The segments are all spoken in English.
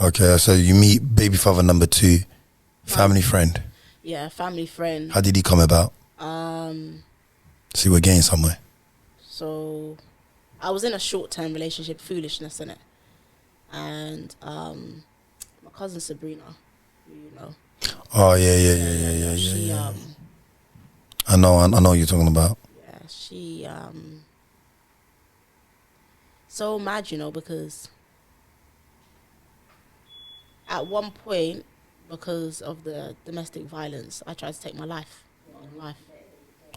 Okay, so you meet baby father number 2, family friend. Yeah, family friend. How did he come about? So we're getting somewhere. So I was in a short-term relationship, foolishness in it, and my cousin Sabrina, who you know. Oh yeah. She I know what you're talking about. Yeah, she so mad, you know, because at one point, because of the domestic violence, I tried to take my life.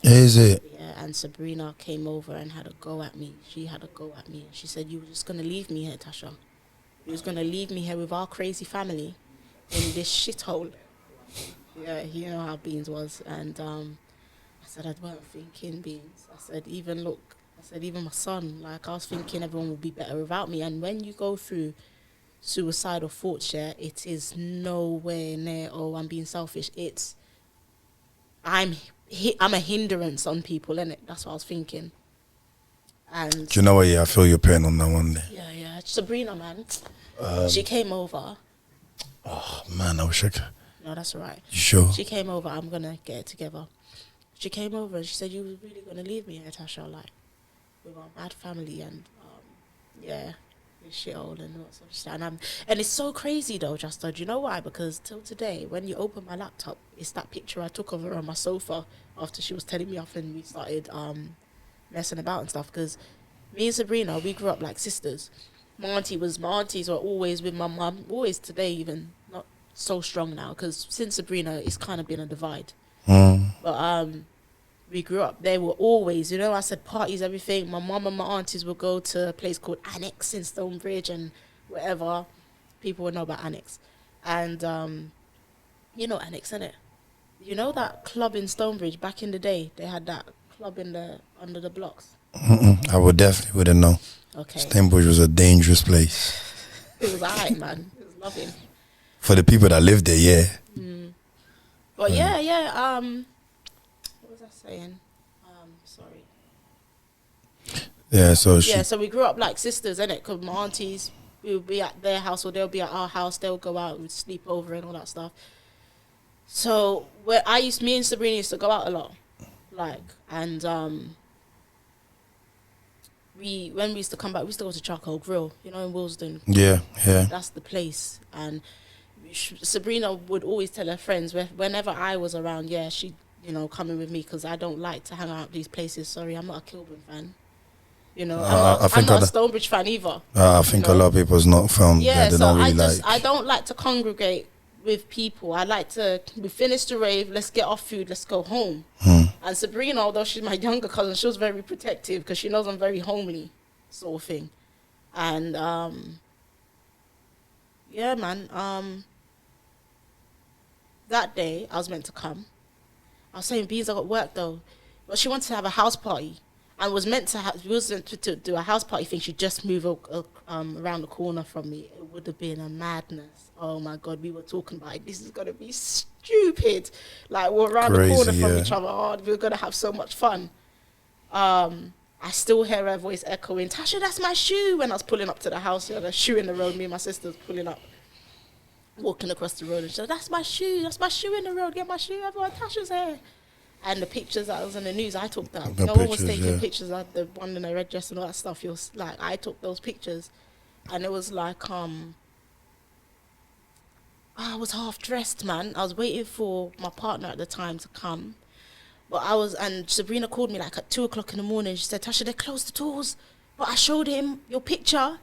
Is it? Yeah, and Sabrina came over and had a go at me. She had a go at me. She said, "You were just gonna leave me here, Tasha. You was gonna leave me here with our crazy family in this shithole." Yeah, you know how Beans was. And I said, "I weren't thinking, Beans." I said, even my son, like, I was thinking everyone would be better without me. And when you go through suicidal thoughts, yeah, it is nowhere near, oh, I'm being selfish. It's, I'm a hindrance on people, innit? That's what I was thinking. And do you know what? Yeah, I feel your pain on that one day. Yeah. Sabrina, man, she came over. Oh man, I wish I could. No, that's all right. You sure? She came over. I'm gonna get it together. She came over and she said, "You was really gonna leave me here, Tasha, like, with our bad family and yeah, this shithole and all that stuff." And it's so crazy though, Justo. Do you know why? Because till today, when you open my laptop, it's that picture I took of her on my sofa after she was telling me off and we started messing about and stuff. Because me and Sabrina, we grew up like sisters. My aunties were always with my mum, always today even, not so strong now, because since Sabrina, it's kind of been a divide. But we grew up, they were always, you know, I said parties, everything. My mum and my aunties would go to a place called Annex in Stonebridge and whatever. People would know about Annex. And you know Annex, innit? You know that club in Stonebridge back in the day? They had that club under the blocks. I would definitely wouldn't know. Okay. Stonebridge was a dangerous place. It was alright, man. It was loving. For the people that lived there, yeah. But yeah. What was I saying? Sorry. Yeah, so so we grew up like sisters, innit? Because my aunties, we would be at their house or they'll be at our house. They'll go out, we'd sleep over and all that stuff. So me and Sabrina used to go out a lot, like, and when we used to come back, we used to go to Charcoal Grill, you know, in Willesden. Yeah. That's the place. And Sabrina would always tell her friends, whenever I was around, yeah, she'd, you know, coming with me because I don't like to hang out at these places. Sorry, I'm not a Kilburn fan. You know, I'm not a Stonebridge fan either. I think a lot of people's not from. Yeah, they so don't really I don't like to congregate with people. I like to, we finished the rave, let's get off food, let's go home. And Sabrina, although she's my younger cousin, she was very protective because she knows I'm very homely, sort of thing. And yeah, man, that day I was meant to come. I was saying, Beans, I got work though, but she wanted to have a house party and was meant to do a house party thing. She'd just move around the corner from me. It would have been a madness. Oh my God, we were talking about it. This is gonna be stupid. Like, we're around the corner from each other. Oh, we're gonna have so much fun. I still hear her voice echoing, "Tasha, that's my shoe." When I was pulling up to the house, she had a shoe in the road. Me and my sisters pulling up, walking across the road, and she said, "That's my shoe in the road. Get my shoe, everyone. Tasha's here." And the pictures that was in the news, I took that. No one was taking pictures of the one in the red dress and all that stuff. It was like, I took those pictures, and it was like, I was half dressed, man. I was waiting for my partner at the time to come, but and Sabrina called me like at 2:00 in the morning. She said, "Tasha, they closed the doors," but I showed him your picture,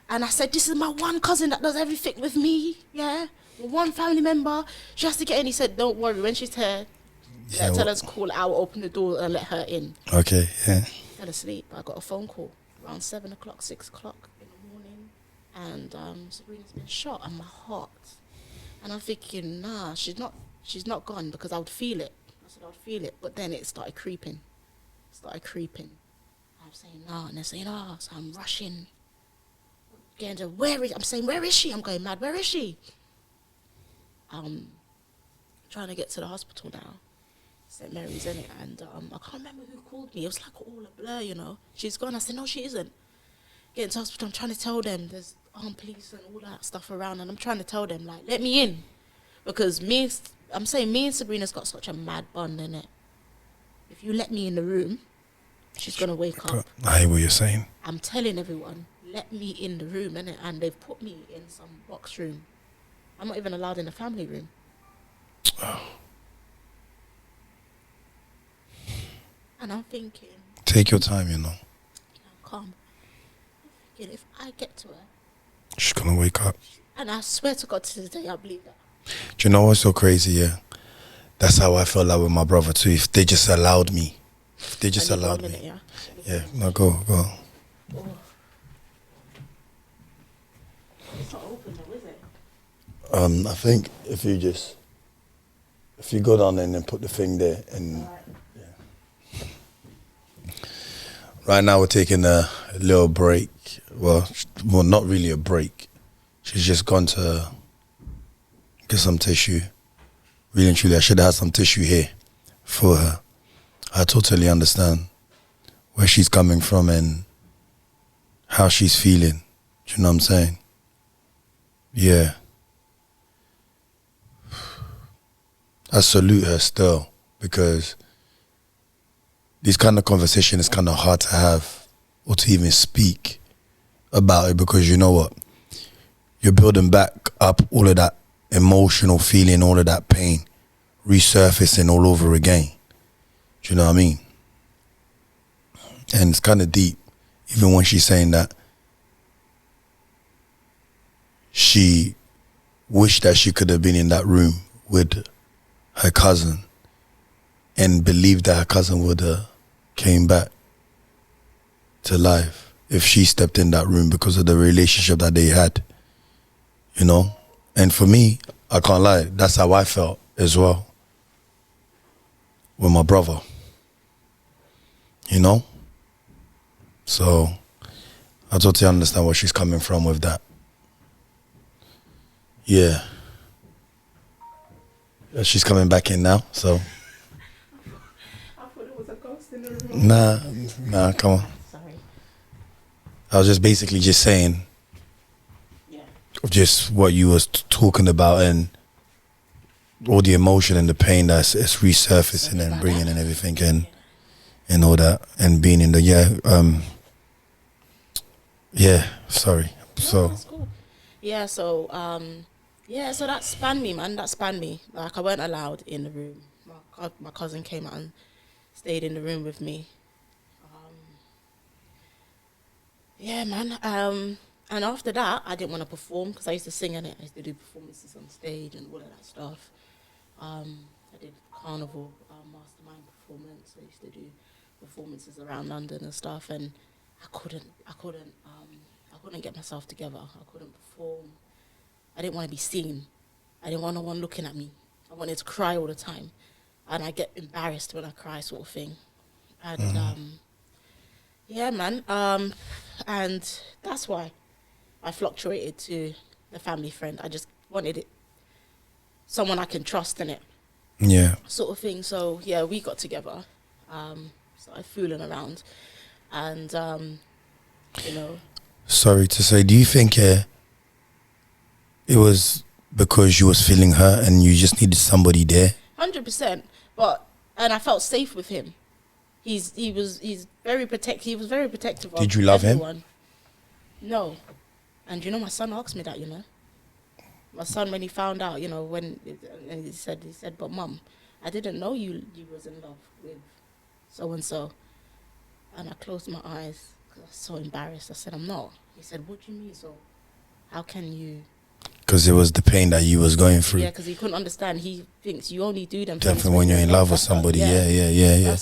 and I said, "This is my one cousin that does everything with me. Yeah, one family member. She has to get in." He said, "Don't worry, when she's here, tell her to call. I will open the door and let her in." Okay, yeah. Fell asleep. I got a phone call around 7 o'clock, 6 o'clock in the morning, and Sabrina's been shot in my heart. And I'm thinking, nah, she's not gone, because I would feel it. I said I would feel it, but then it started creeping. I'm saying no, and they're saying no, so I'm rushing. Getting to I'm saying, where is she? I'm going mad. Where is she? Trying to get to the hospital now. St. Mary's, innit? And I can't remember who called me. It was like all a blur, you know. She's gone. I said, no, she isn't. Get into hospital. I'm trying to tell them there's armed police and all that stuff around, and I'm trying to tell them, like, let me in. Because I'm saying me and Sabrina's got such a mad bond, innit? If you let me in the room, she's going to wake up. I hear what you're saying. I'm telling everyone, let me in the room, innit? And they've put me in some box room. I'm not even allowed in the family room. Oh. And I'm thinking... Take your time, you know. Calm. I'm thinking, if I get to her... She's going to wake up. And I swear to God, to this day, I believe that. Do you know what's so crazy, yeah? That's how I felt like with my brother too. If they just allowed me. If they just allowed me. Minute, yeah, no, go. Oh. It's not open though, is it? I think if you go down there and then put the thing there and right now we're taking a little break. Well, not really a break. She's just gone to get some tissue. Really and truly, I should have had some tissue here for her. I totally understand where she's coming from and how she's feeling. Do you know what I'm saying? Yeah. I salute her still, because this kind of conversation is kind of hard to have or to even speak about it, because you know what? You're building back up all of that emotional feeling, all of that pain, resurfacing all over again. Do you know what I mean? And it's kind of deep, even when she's saying that she wished that she could have been in that room with her cousin and believed that her cousin would have came back to life if she stepped in that room because of the relationship that they had, you know? And for me, I can't lie, that's how I felt as well with my brother, you know? So I totally understand where she's coming from with that. Yeah. She's coming back in now, so. I thought it was a ghost in the room. Nah, come on. Sorry. I was just basically just saying, just what you was talking about and all the emotion and the pain that's it's resurfacing and bringing and everything and all that and being in the sorry. So that's cool. So that spanned me, man. That spanned me. Like, I weren't allowed in the room. My cousin came out and stayed in the room with me. And after that, I didn't want to perform because I used to sing in it. I used to do performances on stage and all of that stuff. I did carnival mastermind performance. I used to do performances around London and stuff, and I couldn't get myself together. I couldn't perform. I didn't want to be seen. I didn't want no one looking at me. I wanted to cry all the time, and I get embarrassed when I cry, sort of thing. And and that's why I fluctuated to the family friend. I just wanted someone I can trust in it. Yeah. Sort of thing. So yeah, we got together, started fooling around, and you know. Sorry to say, do you think it was because you was feeling hurt and you just needed somebody there? 100%. And I felt safe with him. He's very protective. He was very protective of Did you love everyone. him? No. And you know, my son asked me that, you know. My son, when he found out, you know, and he said, but Mum, I didn't know you was in love with so-and-so. And I closed my eyes because I was so embarrassed. I said, I'm not. He said, what do you mean? So how can you? Because it was the pain that you was going through. Yeah, because he couldn't understand. He thinks you only do them. Definitely when you're in love with somebody. Yeah.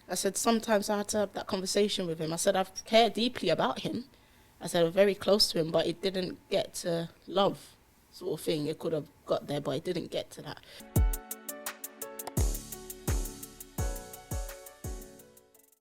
I said, sometimes I had to have that conversation with him. I said, I care deeply about him. I said, I'm very close to him, but it didn't get to love sort of thing. It could have got there, but it didn't get to that.